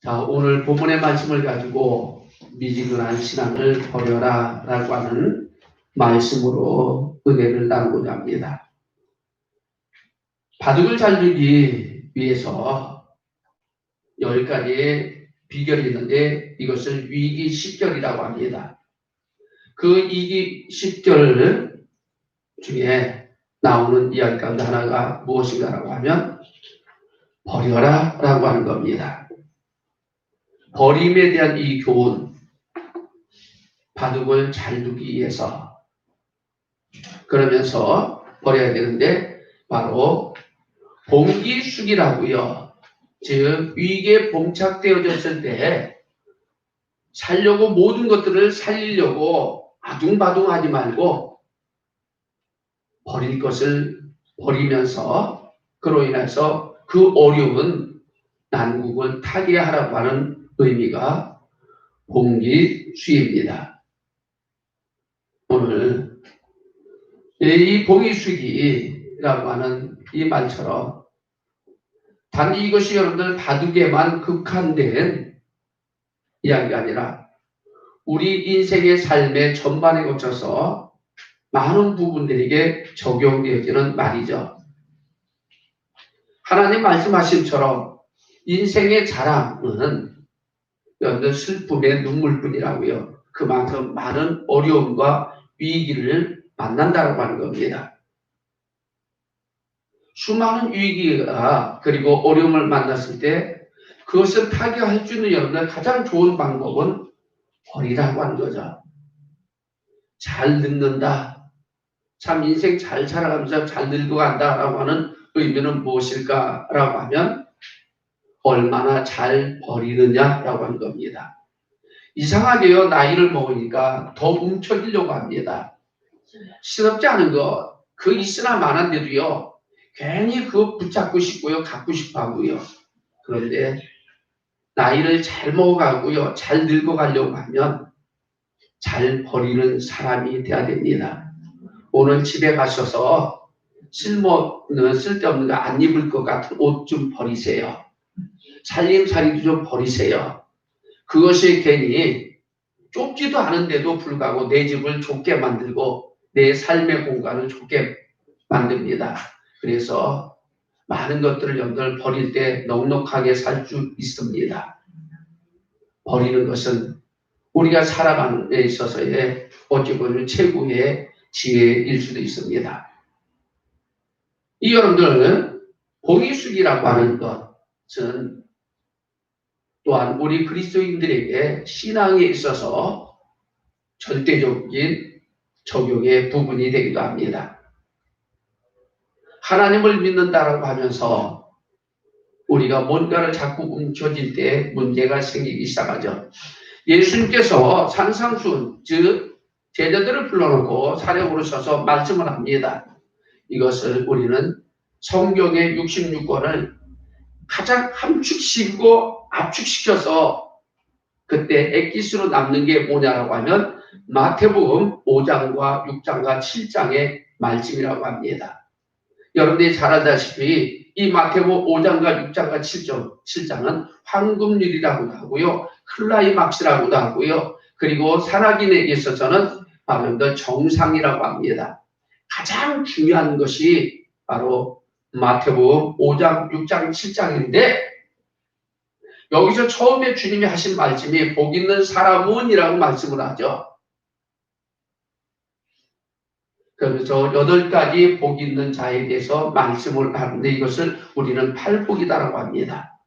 자, 오늘 본문의 말씀을 가지고 미지근한 신앙을 버려라 라고 하는 말씀으로 은혜를 나누고자 합니다. 바둑을 잘 두기 위해서 10가지의 비결이 있는데 이것을 위기 10결이라고 합니다. 그 위기 10결 중에 나오는 이야기 가운데 하나가 무엇인가라고 하면 버려라 라고 하는 겁니다. 버림에 대한 이 교훈, 바둑을 잘 두기 위해서 그러면서 버려야 되는데 바로 봉기숙이라고요. 즉 위기에 봉착되어졌을 때 살려고 모든 것들을 살리려고 아둥바둥하지 말고 버릴 것을 버리면서 그로 인해서 그 어려운 난국을 타개하라고 하는 의미가 봉기수입니다. 오늘 이 봉기수기라고 하는 이 말처럼 단지 이것이 여러분들 바둑에만 국한된 이야기가 아니라 우리 인생의 삶의 전반에 거쳐서 많은 부분들에게 적용되어지는 말이죠. 하나님 말씀하심처럼 인생의 자랑은 여러분들 슬픔의 눈물뿐이라고요. 그만큼 많은 어려움과 위기를 만난다고 하는 겁니다. 수많은 위기가 그리고 어려움을 만났을 때 그것을 타개할 수 있는 여러분들 가장 좋은 방법은 버리라고 하는 거죠. 잘 늙는다. 참 인생 잘 살아가면서 잘 늙어간다라고 하는 의미는 무엇일까라고 하면 얼마나 잘 버리느냐라고 하는 겁니다. 이상하게요. 나이를 먹으니까 더 움켜쥐려고 합니다. 시덥지 않은 거, 그 있으나 마나인데도요. 괜히 그거 붙잡고 싶고요. 갖고 싶어 하고요. 그런데 나이를 잘 먹어가고요. 잘 늙어가려고 하면 잘 버리는 사람이 돼야 됩니다. 오늘 집에 가셔서 쓸데없는 거 안 입을 것 같은 옷 좀 버리세요. 살림살이도 좀 버리세요. 그것이 괜히 좁지도 않은데도 불구하고 내 집을 좁게 만들고 내 삶의 공간을 좁게 만듭니다. 그래서 많은 것들을 여러분들 버릴 때 넉넉하게 살 수 있습니다. 버리는 것은 우리가 살아가는 데 있어서의 어찌 보면 최고의 지혜일 수도 있습니다. 이 여러분들은 봉기숙이라고 하는 것은 또한 우리 그리스도인들에게 신앙에 있어서 절대적인 적용의 부분이 되기도 합니다. 하나님을 믿는다라고 하면서 우리가 뭔가를 자꾸 움켜쥘 때 문제가 생기기 시작하죠. 예수님께서 산상순, 즉 제자들을 불러놓고 사령으로 서서 말씀을 합니다. 이것을 우리는 성경의 66권을 가장 함축시키고 압축시켜서 그때 엑기스로 남는 게 뭐냐라고 하면 마태복음 5장과 6장과 7장의 말씀이라고 합니다. 여러분들이 잘 알다시피 이 마태복음 5장과 6장과 7장은 황금률이라고도 하고요. 클라이막스라고도 하고요. 그리고 산악인에게 있어서는 바로 정상이라고 합니다. 가장 중요한 것이 바로 마태복음 5장, 6장, 7장인데 여기서 처음에 주님이 하신 말씀이 복 있는 사람은 이라고 말씀을 하죠. 그래서 8가지 복 있는 자에 대해서 말씀을 하는데 이것을 우리는 팔복이다라고 합니다.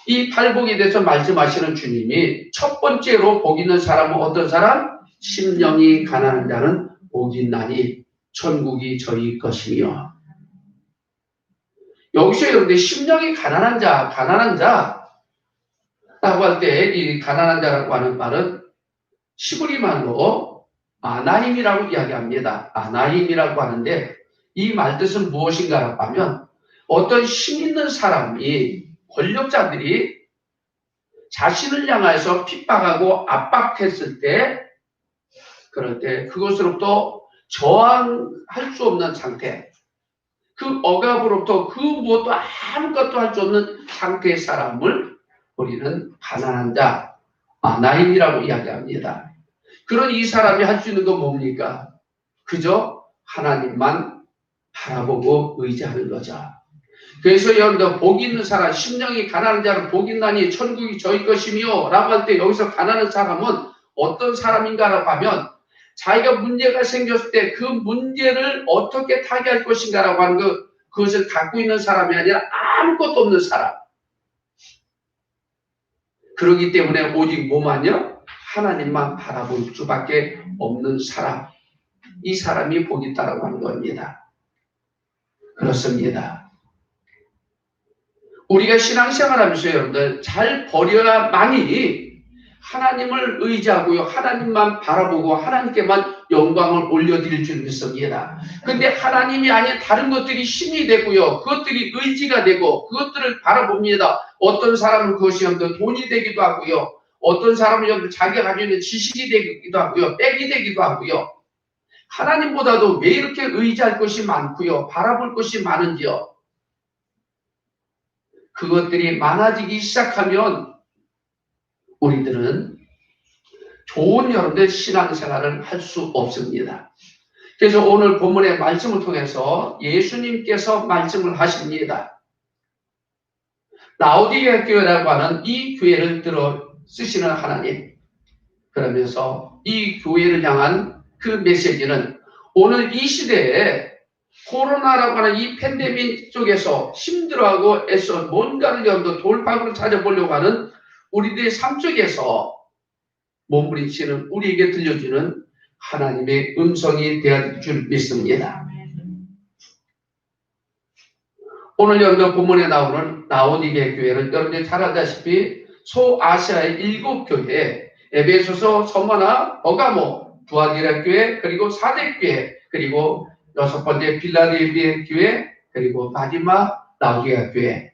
이 팔복에 대해서 말씀하시는 주님이 첫 번째로 복 있는 사람은 어떤 사람? 심령이 가난한 자는 복이 있나니 천국이 저희 것이며 여기서 여러분들 심령이 가난한 자라고 할 때 이 가난한 자라고 하는 말은 시브리 말로 아나임이라고 이야기합니다. 아나임이라고 하는데 이 말뜻은 무엇인가라고 하면 어떤 힘 있는 사람이 권력자들이 자신을 향해서 핍박하고 압박했을 때 그럴 때 그것으로부터 저항할 수 없는 상태 그 억압으로부터 그 무엇도 아무것도 할 수 없는 상태의 사람을 우리는 가난한 자, 나인이라고 이야기합니다. 그런 이 사람이 할 수 있는 건 뭡니까? 그저 하나님만 바라보고 의지하는 거죠. 그래서 여러분들 복 있는 사람, 심령이 가난한 자는 복 있나니 천국이 저희 것이며 라고 할 때 여기서 가난한 사람은 어떤 사람인가라고 하면 자기가 문제가 생겼을 때 그 문제를 어떻게 타개할 것인가라고 하는 그것을 갖고 있는 사람이 아니라 아무것도 없는 사람. 그렇기 때문에 오직 뭐만요? 하나님만 바라볼 수밖에 없는 사람. 이 사람이 복이 있다라고 하는 겁니다. 그렇습니다. 우리가 신앙생활하면서 여러분들 잘 버려야만이 하나님을 의지하고요. 하나님만 바라보고 하나님께만 영광을 올려드릴 줄 믿습니다. 근데 하나님이 아닌 다른 것들이 힘이 되고요. 그것들이 의지가 되고 그것들을 바라봅니다. 어떤 사람은 그것이 돈이 되기도 하고요. 어떤 사람은 자기가 가지고 있는 지식이 되기도 하고요. 백이 되기도 하고요. 하나님보다도 왜 이렇게 의지할 것이 많고요. 바라볼 것이 많은지요. 그것들이 많아지기 시작하면 우리들은 좋은 여러분들 신앙생활을 할 수 없습니다. 그래서 오늘 본문의 말씀을 통해서 예수님께서 말씀을 하십니다. 라오디게아 교회라고 하는 이 교회를 들어 쓰시는 하나님. 그러면서 이 교회를 향한 그 메시지는 오늘 이 시대에 코로나라고 하는 이 팬데믹 쪽에서 힘들어하고 애써 뭔가를 돌파구를 찾아보려고 하는 우리들의 삶 속에서 몸부림치는 우리에게 들려주는 하나님의 음성이 되어줄 줄 믿습니다. 오늘 여러분 본문에 나오는 라오디게아 교회는 여러분들이 잘 알다시피 소아시아의 7교회, 에베소서, 서머나, 버가모, 두아디라 교회, 그리고 사대교회, 그리고 6번째 빌라델비아 교회, 그리고 마지막 라오디게아 교회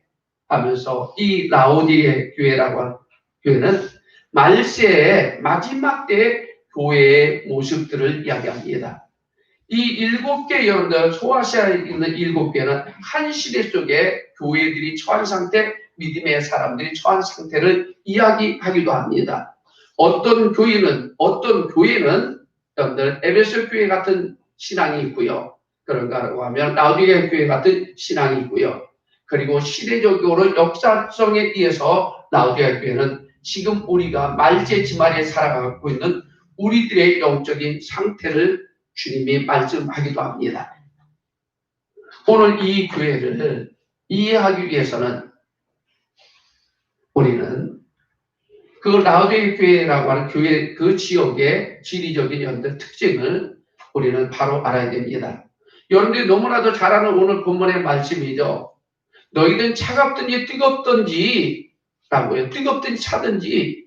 하면서 이 라오디게아 교회라고 하는 교회는 말세의 마지막 때 교회의 모습들을 이야기합니다. 이 7개 여러분들 소아시아에 있는 7개는 한 시대 속에 교회들이 처한 상태, 믿음의 사람들이 처한 상태를 이야기하기도 합니다. 어떤 교회는 여러분들 에베소 교회 같은 신앙이 있고요. 그런가라고 하면 라오디게아 교회 같은 신앙이 있고요. 그리고 시대적으로 역사성에 의해서 라오디게아 교회는 지금 우리가 말세지말에 살아가고 있는 우리들의 영적인 상태를 주님이 말씀하기도 합니다. 오늘 이 교회를 이해하기 위해서는 우리는 그 라오디게아 교회라고 하는 교회 그 지역의 지리적인 여러분들 특징을 우리는 바로 알아야 됩니다. 여러분들이 너무나도 잘 아는 오늘 본문의 말씀이죠. 너희는 차갑든지 뜨겁든지 라고요. 뜨겁든지 차든지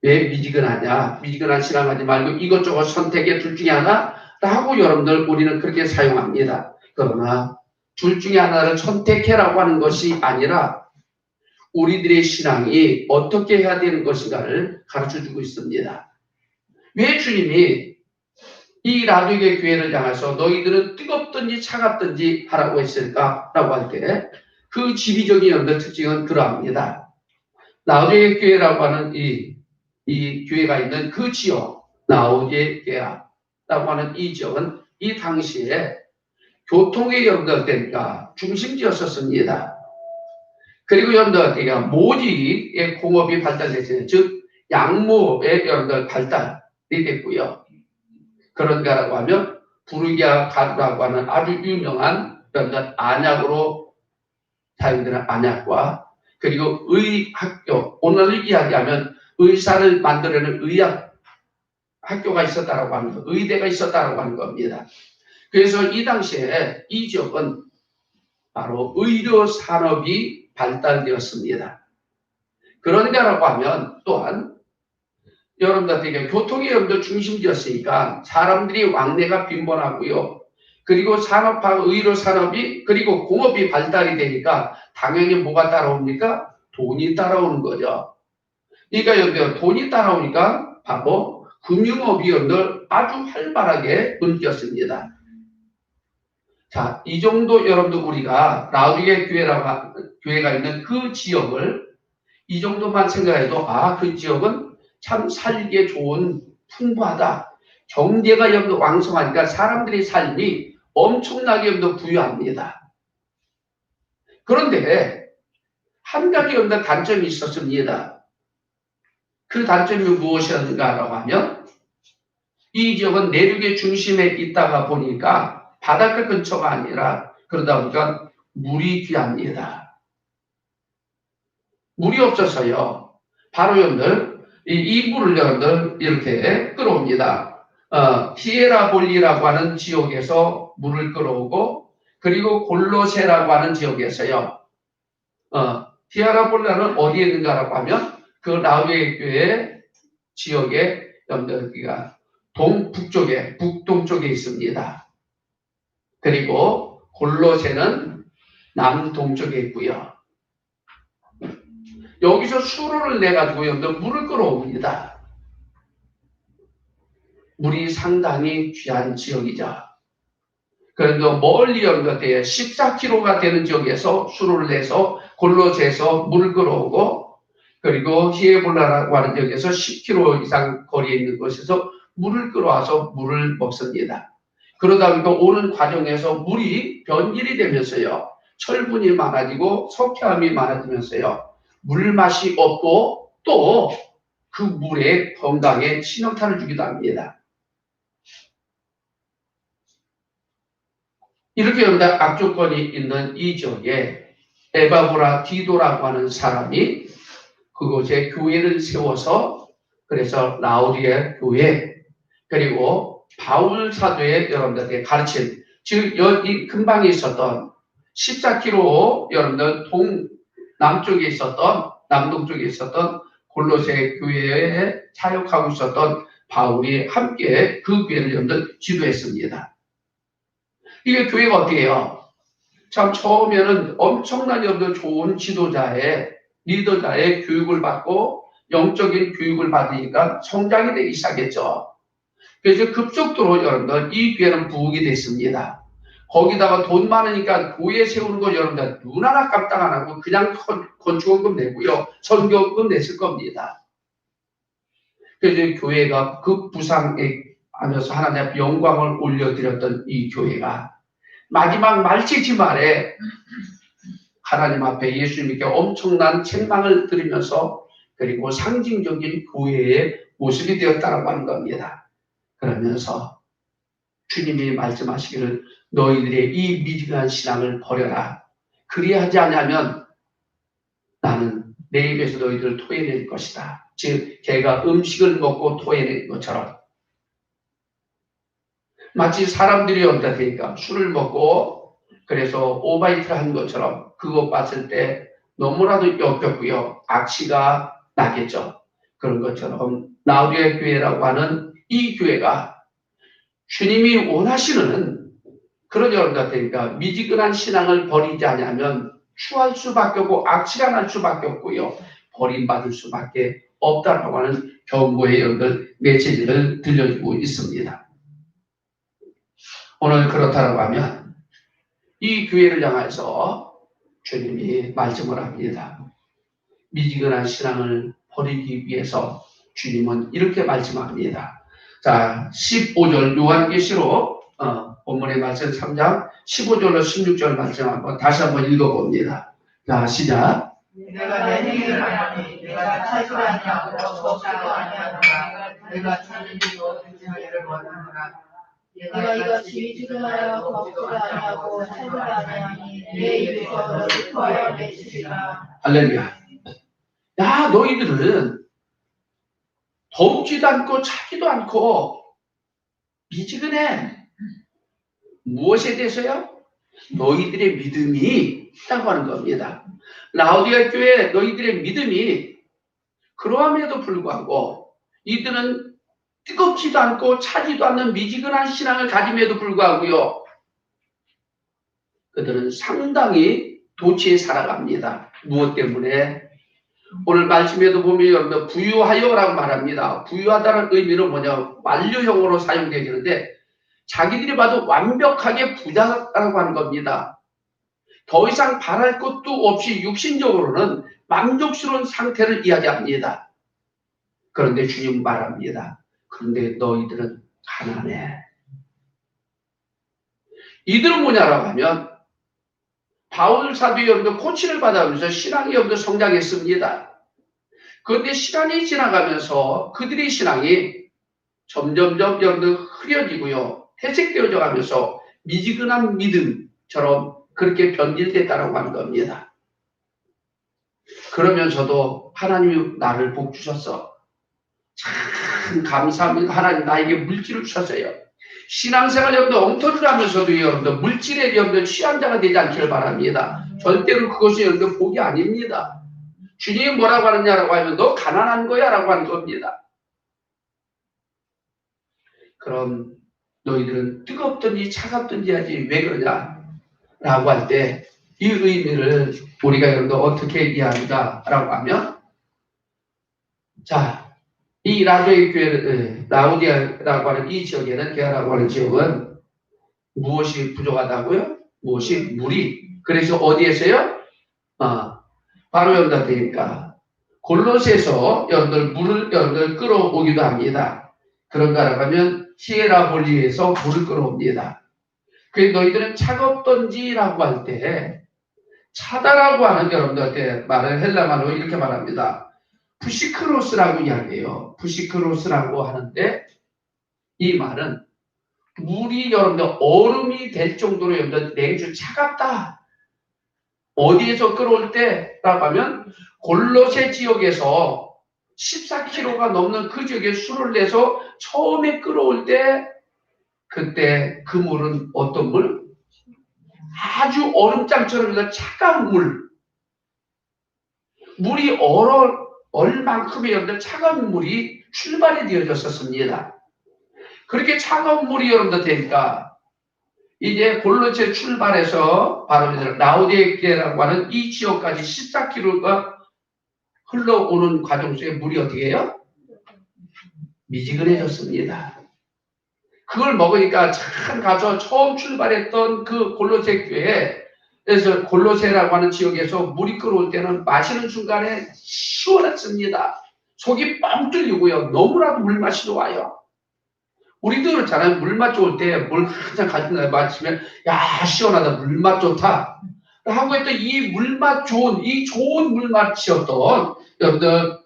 왜 미지근하냐? 미지근한 신앙하지 말고 이것저것 선택의 둘 중에 하나 라고 여러분들 우리는 그렇게 사용합니다. 그러나 둘 중에 하나를 선택해라고 하는 것이 아니라 우리들의 신앙이 어떻게 해야 되는 것인가를 가르쳐주고 있습니다. 왜 주님이 이 라오디게아 교회를 향해서 너희들은 뜨겁든지 차갑든지 하라고 했을까라고 할 때 그 지리적인 연대 특징은 그러합니다. 라오디게아 교회라고 하는 이 교회가 있는 그 지역, 라오디게아라고 하는 이 지역은 이 당시에 교통의 연결되니까 중심지였었습니다. 그리고 연결되니까 모지의 공업이 발달됐어요. 즉 양모의 연결 발달이 됐고요. 그런가라고 하면 부르기아 가루라고 하는 아주 유명한 안약으로 사용되는 안약과 그리고 의학교, 오늘 이야기하면 의사를 만들어내는 의학 학교가 있었다라고 하는 거, 의대가 있었다라고 하는 겁니다. 그래서 이 당시에 이 지역은 바로 의료 산업이 발달되었습니다. 그런가라고 하면 또한 여러분들에게 교통이 여러분들 중심지였으니까 사람들이 왕래가 빈번하고요. 그리고 산업화, 의료 산업이 그리고 공업이 발달이 되니까 당연히 뭐가 따라옵니까? 돈이 따라오는 거죠. 그러니까 여러분들 돈이 따라오니까 바로 금융업이 여러분들 아주 활발하게 움직였습니다. 자, 이 정도 여러분들 우리가 라우디게 교회가 있는 그 지역을 이 정도만 생각해도 그 지역은 참 살기에 좋은 풍부하다. 경제가 여러분들 왕성하니까 사람들의 삶이 엄청나게 여러분들 부유합니다. 그런데 한 가지 여러분들 단점이 있었습니다. 그 단점이 무엇이었는가라고 하면 이 지역은 내륙의 중심에 있다가 보니까 바닷가 근처가 아니라 그러다 보니까 물이 귀합니다. 물이 없어서요. 바로 여러분들 이 물을 여러분들 이렇게 끌어옵니다. 히에라볼리라고 하는 지역에서 물을 끌어오고 그리고 골로세라고 하는 지역에서요. 히에라볼리는 어디에 있는가라고 하면 그 라우디게 교회 지역에 여러분들 동북쪽에 북동쪽에 있습니다. 그리고 골로새는 남동쪽에 있고요. 여기서 수로를 내가지고 여러분들 물을 끌어옵니다. 물이 상당히 귀한 지역이죠. 그런데 멀리 여러분들 14km가 되는 지역에서 수로를 내서 골로새에서 물을 끌어오고 그리고 히에볼라라고 하는 지역에서 10km 이상 거리에 있는 곳에서 물을 끌어와서 물을 먹습니다. 그러다 보니까 오는 과정에서 물이 변질이 되면서요. 철분이 많아지고 석회암이 많아지면서요. 물맛이 없고 또 그 물의 건강에 신호탄을 주기도 합니다. 이렇게 여러분들 악조건이 있는 이 지역에 에바브라 디도라고 하는 사람이 그곳에 교회를 세워서 그래서 라우디게 교회 그리고 바울 사도의 여러분들에게 가르친 즉 여기 근방에 있었던 14km 여러분들 남쪽에 있었던 남동쪽에 있었던 골로새 교회에 사역하고 있었던 바울이 함께 그 교회를 여러분들 지도했습니다. 이게 교회가 어때요? 참 처음에는 엄청난 여러분들 좋은 지도자의 리더자의 교육을 받고 영적인 교육을 받으니까 성장이 되기 시작했죠. 그래서 급속도로 여러분들 이 교회는 부흥이 됐습니다. 거기다가 돈 많으니까 교회 세우는 거 여러분들 눈 하나 깜짝 안 하고 그냥 건축원금 내고요. 선교금 냈을 겁니다. 그래서 교회가 급부상에 하면서 하나님 앞에 영광을 올려드렸던 이 교회가 마지막 말치지 말에 하나님 앞에 예수님께 엄청난 책망을 들으면서 그리고 상징적인 교회의 모습이 되었다고 하는 겁니다. 그러면서 주님이 말씀하시기를 너희들의 이 미지근한 신앙을 버려라. 그리하지 않으면 나는 내 입에서 너희들을 토해낼 것이다. 즉 개가 음식을 먹고 토해낸 것처럼 마치 사람들이 온다 되니까 술을 먹고 그래서 오바이트를 한 것처럼 그거 봤을 때 너무나도 역겹고요. 악취가 나겠죠. 그런 것처럼 라우디게 교회라고 하는 이 교회가 주님이 원하시는 그런 여러분들 되니까 미지근한 신앙을 버리지 않으면 추할 수밖에 없고 악취가 날 수밖에 없고요. 버림받을 수밖에 없다라고 하는 경고의 여러분들 메시지를 들려주고 있습니다. 오늘 그렇다고 하면 이 교회를 향해서 주님이 말씀을 합니다. 미지근한 신앙을 버리기 위해서 주님은 이렇게 말씀합니다. 자, 15절 요한계시록 본문의 말씀 3장 15절로 16절 말씀 다시 한번 읽어봅니다. 자, 시작. 내가 내 행위를 하니 내가 찾지 아니하고 걷지도 아니하노라. 내가 찾으리로 듣지를 원하노라. 내가 이같이 미지근하여 걷지도 아니하고 찾지도 아니하니 내 입에서 너를 토하여 내치리라. 할렐루야. 야, 너희들은 덥지도 않고 차지도 않고 미지근해. 무엇에 대해서요? 너희들의 믿음이 있다고 하는 겁니다. 라우디게 교회 너희들의 믿음이 그러함에도 불구하고 이들은 뜨겁지도 않고 차지도 않는 미지근한 신앙을 가짐에도 불구하고요. 그들은 상당히 도취에 살아갑니다. 무엇 때문에? 오늘 말씀에도 보면 여러분 부유하여라고 말합니다. 부유하다는 의미는 뭐냐? 완료형으로 사용되는데 자기들이 봐도 완벽하게 부자라고 하는 겁니다. 더 이상 바랄 것도 없이 육신적으로는 만족스러운 상태를 이야기합니다. 그런데 주님 말합니다. 그런데 너희들은 가난해. 이들은 뭐냐라고 하면 바울 사도의 여러분들 코치를 받아가면서 신앙이 여러분들 성장했습니다. 그런데 시간이 지나가면서 그들의 신앙이 점점점 여러분들 흐려지고요. 퇴색되어져 가면서 미지근한 믿음처럼 그렇게 변질됐다라고 하는 겁니다. 그러면서도 하나님이 나를 복 주셨어. 참 감사합니다. 하나님 나에게 물질을 주셨어요. 신앙생활 여러분들 엉터리를 하면서도 여러분들 물질에 여러분들 취한 자가 되지 않기를 바랍니다. 절대로 그것이 여러분들 복이 아닙니다. 주님이 뭐라고 하느냐라고 하면 너 가난한 거야 라고 하는 겁니다. 그럼 너희들은 뜨겁든지 차갑든지 하지 왜 그러냐 라고 할 때 이 의미를 우리가 여러분들 어떻게 이해하는가라고 하면 자, 이 라도의 교회, 라우디아라고 하는 이 지역에는 게라라고 하는 지역은 무엇이 부족하다고요? 무엇이? 물이. 그래서 어디에서요? 바로 여러분들 되니까 골로새에서 여러분들 물을 여러분들 끌어오기도 합니다. 그런가라고 하면 히에라볼리에서 물을 끌어옵니다. 그래서 너희들은 차갑던지라고 할 때 차다라고 하는 여러분들한테 말을 헬라말로 이렇게 말합니다. 푸시크로스라고 이야기해요. 푸시크로스라고 하는데 이 말은 물이 여러분들 얼음이 될 정도로 여러분들 냉수 차갑다. 어디에서 끌어올 때라고 하면 골로새 지역에서 14km가 넘는 그 지역에 술을 내서 처음에 끌어올 때 그때 그 물은 어떤 물? 아주 얼음장처럼 차가운 물. 물이 얼 만큼의 여러분들 차가운 물이 출발이 되어졌었습니다. 그렇게 차가운 물이 여러분들 되니까 이제 골로새 출발해서 바로 라우디게라고 하는 이 지역까지 14km가 흘러오는 과정 속에 물이 어떻게 해요? 미지근해졌습니다. 그걸 먹으니까 참 가서 처음 출발했던 그 골로새 교회에 그래서 골로새라고 하는 지역에서 물이 끌어올 때는 마시는 순간에 시원했습니다. 속이 뻥 뚫리고요. 너무나도 물 마시러 와요. 우리도 그렇잖아요. 물맛 좋을 때 물 한잔 가지고 마시면 야 시원하다 물맛 좋다 하고 했던 이 물맛 좋은 이 좋은 물맛이었던 여러분들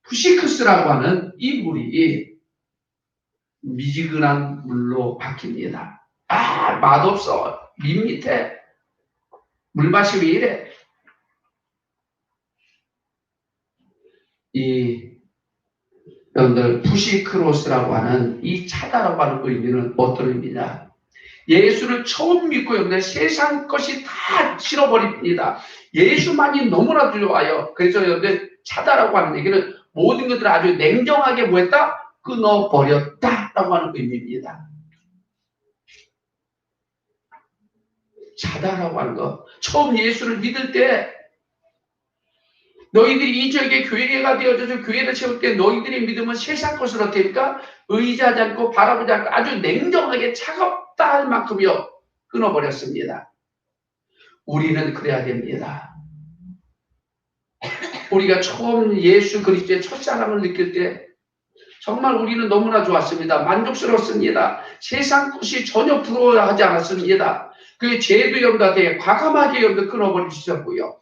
푸시크스라고 하는 이 물이 미지근한 물로 바뀝니다. 아 맛없어 밋밋해 물맛이 왜 이래? 이 여러분들 푸시크로스라고 하는 이 차다라고 하는 의미는 어떤 의미냐? 예수를 처음 믿고 여러분들 세상 것이 다 실어버립니다. 예수만이 너무나도 좋아요. 그래서 여러분들 차다라고 하는 얘기는 모든 것들을 아주 냉정하게 뭐했다? 끊어버렸다라고 하는 의미입니다. 차다라고 하는 거. 처음 예수를 믿을 때 너희들이 이 지역에 교회가 되어져서 교회를 세울 때 너희들의 믿음은 세상 것으로 되니까 의지하지 않고 바라보지 않고 아주 냉정하게 차갑다 할 만큼이요 끊어버렸습니다. 우리는 그래야 됩니다. 우리가 처음 예수 그리스도의 첫사랑을 느낄 때 정말 우리는 너무나 좋았습니다. 만족스럽습니다. 세상 것이 전혀 부러워하지 않았습니다. 그 죄도 여러분들한테 과감하게 여러분들 끊어버리셨고요.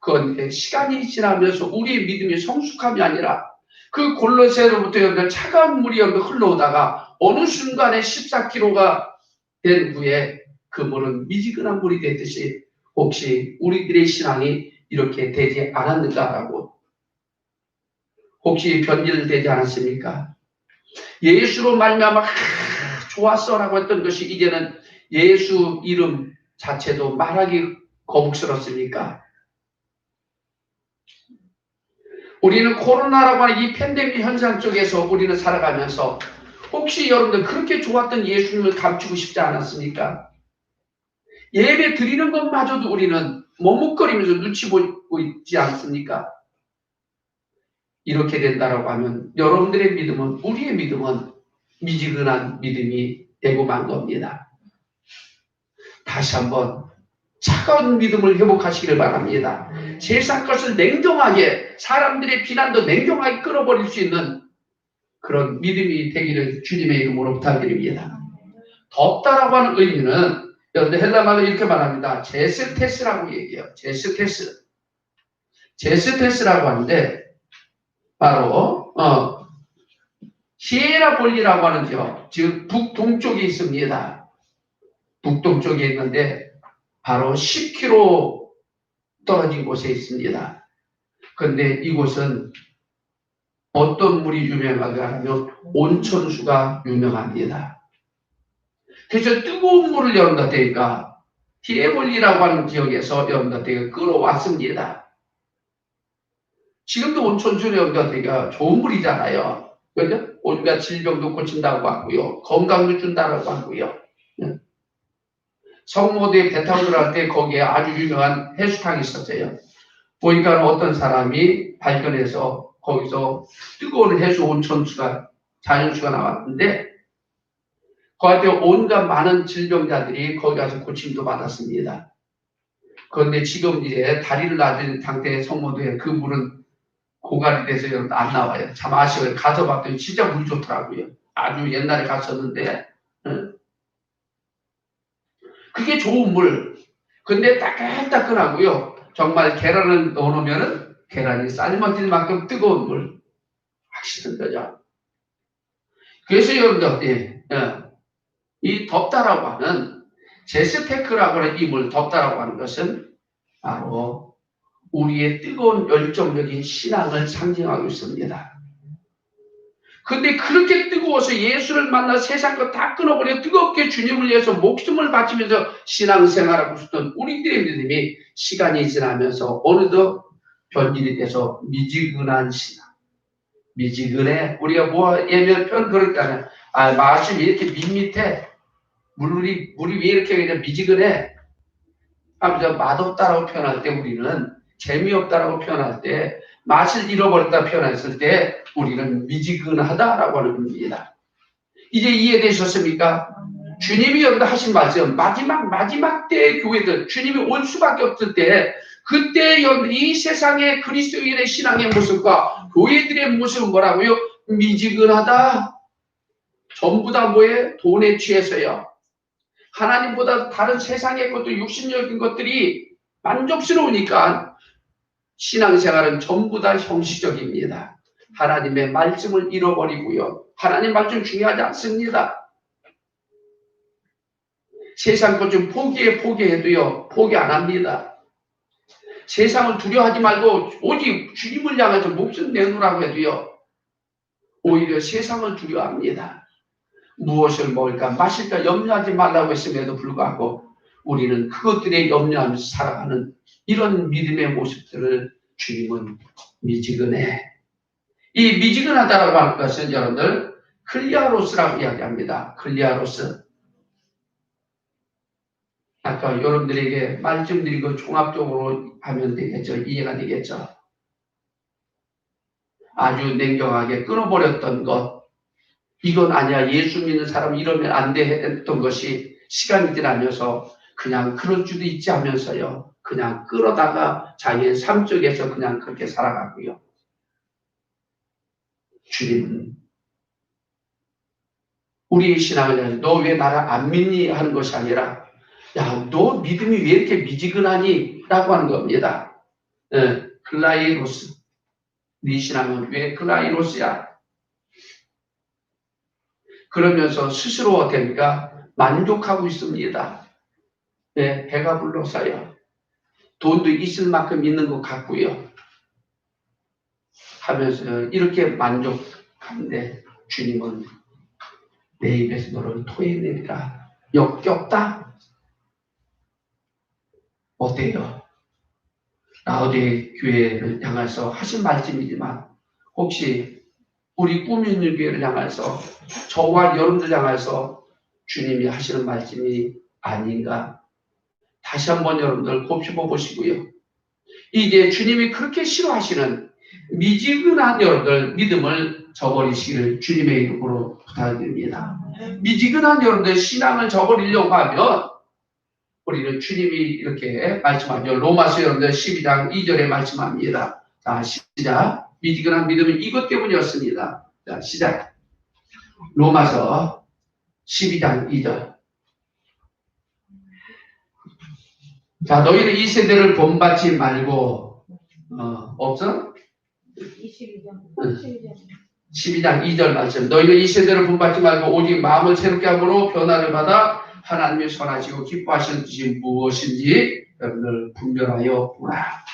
그런데 시간이 지나면서 우리의 믿음이 성숙함이 아니라 그 골로새로부터 여러분들 차가운 물이 여러분들 흘러오다가 어느 순간에 14km가 된 후에 그 물은 미지근한 물이 됐듯이 혹시 우리들의 신앙이 이렇게 되지 않았는가라고 혹시 변질되지 않았습니까? 예수로 말미암아 좋았어라고 했던 것이 이제는 예수 이름 자체도 말하기 거북스럽습니까? 우리는 코로나라고 하는 이 팬데믹 현상 쪽에서 우리는 살아가면서 혹시 여러분들 그렇게 좋았던 예수님을 감추고 싶지 않았습니까? 예배 드리는 것마저도 우리는 머뭇거리면서 눈치 보고 있지 않습니까? 이렇게 된다라고 하면 여러분들의 믿음은 우리의 믿음은 미지근한 믿음이 되고 만 겁니다. 다시 한번 차가운 믿음을 회복하시기를 바랍니다. 세상 것을 냉정하게, 사람들의 비난도 냉정하게 끌어버릴 수 있는 그런 믿음이 되기를 주님의 이름으로 부탁드립니다. 덥다라고 하는 의미는 여러분들 헬라말로 이렇게 말합니다. 제스테스라고 얘기해요. 제스테스. 제스테스라고 하는데 바로 히에라볼리라고 하는 지역, 즉 북동쪽에 있습니다. 북동쪽에 있는데 바로 10km 떨어진 곳에 있습니다. 그런데 이곳은 어떤 물이 유명하가 하면 온천수가 유명합니다. 그래서 뜨거운 물을 여러분들에게 히에볼리라고 하는 지역에서 여러분들에게 끌어왔습니다. 지금도 온천수는 여러분들에게 좋은 물이잖아요. 그죠? 온갖 질병도 고친다고 하고요. 건강도 준다고 하고요. 성모대에 배 타고 들어갈 때 거기에 아주 유명한 해수탕이 있었어요. 보니까 어떤 사람이 발견해서 거기서 뜨거운 해수 온천수가, 자연수가 나왔는데 거기에 온갖 많은 질병자들이 거기 가서 고침도 받았습니다. 그런데 지금 이제 다리를 놔둔 상태의 성모도에 그 물은 고갈이 돼서 안 나와요. 참 아쉬워요. 가서 봤더니 진짜 물 좋더라고요. 아주 옛날에 갔었는데 그게 좋은 물. 근데 따끈따끈하고요. 정말 계란을 넣어놓으면 계란이 삶아질 만큼 뜨거운 물. 맛있는 거죠. 그래서 여러분들, 이 덥다라고 하는 제스테크라고 하는 이 물, 덥다라고 하는 것은 바로 우리의 뜨거운 열정적인 신앙을 상징하고 있습니다. 근데 그렇게 뜨거워서 예수를 만나 세상 거 다 끊어버려 뜨겁게 주님을 위해서 목숨을 바치면서 신앙생활하고 있었던 우리들의 믿음이 시간이 지나면서 어느덧 변질이 돼서 미지근한 신앙. 미지근해. 우리가 뭐 예면 표현 그럴까요? 맛이 왜 이렇게 밋밋해? 물이 왜 이렇게 그냥 미지근해? 하면서 맛없다라고 표현할 때 우리는 재미없다라고 표현할 때 맛을 잃어버렸다 표현했을 때 우리는 미지근하다라고 하는 겁니다. 이제 이해되셨습니까? 주님이 여기다 하신 말씀, 마지막 때의 교회들, 주님이 올 수밖에 없을 때, 그때 이 세상의 그리스도인의 신앙의 모습과 교회들의 모습은 뭐라고요? 미지근하다. 전부 다 뭐에? 돈에 취해서요. 하나님보다 다른 세상의 것도 육신적인 것들이 만족스러우니까 신앙생활은 전부 다 형식적입니다. 하나님의 말씀을 잃어버리고요. 하나님 말씀 중요하지 않습니다. 세상 것 좀 포기해도요. 포기 안 합니다. 세상을 두려워하지 말고 오직 주님을 향해서 목숨 내놓으라고 해도요. 오히려 세상을 두려워합니다. 무엇을 먹을까 마실까 염려하지 말라고 했음에도 불구하고 우리는 그것들에 염려하면서 살아가는 이런 믿음의 모습들을 주님은 미지근해. 이 미지근하다라고 하는 것은 여러분들 클리아로스라고 이야기합니다. 클리아로스. 아까 여러분들에게 말씀드리고 종합적으로 하면 되겠죠. 이해가 되겠죠. 아주 냉정하게 끊어버렸던 것. 이건 아니야. 예수 믿는 사람 이러면 안 돼 했던 것이 시간이 지나면서 그냥 그럴 수도 있지 하면서요. 그냥 끌어다가 자기의 삶 속에서 그냥 그렇게 살아가고요. 주님은 우리의 신앙을 너 왜 나를 안 믿니 하는 것이 아니라 야, 너 믿음이 왜 이렇게 미지근하니? 라고 하는 겁니다. 클라이로스. 네 신앙은 왜 클라이로스야? 그러면서 스스로 되니까 만족하고 있습니다. 배가 불러서요. 돈도 있을 만큼 있는 것 같고요. 하면서 이렇게 만족하는데 주님은 내 입에서 너를 토해내리라. 역겹다? 어때요? 라오디게 교회를 향해서 하신 말씀이지만 혹시 우리 꿈 있는 교회를 향해서 저와 여러분들 향해서 주님이 하시는 말씀이 아닌가? 다시 한번 여러분들 곱씹어 보시고요. 이제 주님이 그렇게 싫어하시는 미지근한 여러분들 믿음을 저버리시기를 주님의 이름으로 부탁드립니다. 미지근한 여러분들 신앙을 저버리려고 하면 우리는 주님이 이렇게 말씀하죠. 로마서 여러분들 12장 2절에 말씀합니다. 자, 시작. 미지근한 믿음은 이것 때문이었습니다. 자, 시작. 로마서 12장 2절. 자, 너희는 이 세대를 본받지 말고, 없어? 12장 2절 말씀. 너희는 이 세대를 본받지 말고 오직 마음을 새롭게 함으로 변화를 받아 하나님의 선하시고 기뻐하시는 뜻이 무엇인지 여러분들 분별하여 보라.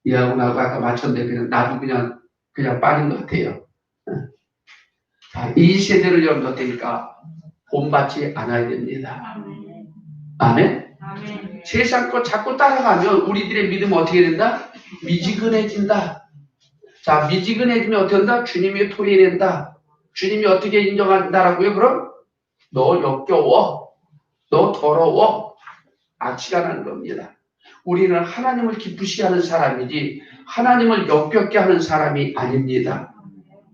이하고 나하고 아까 맞췄는데 그냥 나도 그냥 빠진 것 같아요. 자, 이 세대를 여러분들 되니까 본받지 않아야 됩니다. 아멘? 세상 거 자꾸 따라가면 우리들의 믿음은 어떻게 된다? 미지근해진다. 자, 미지근해지면 어떻게 된다? 주님이 토해낸다. 주님이 어떻게 인정한다라고요? 그럼 너 역겨워. 너 더러워. 악취가 나는 겁니다. 우리는 하나님을 기쁘시게 하는 사람이지 하나님을 역겹게 하는 사람이 아닙니다.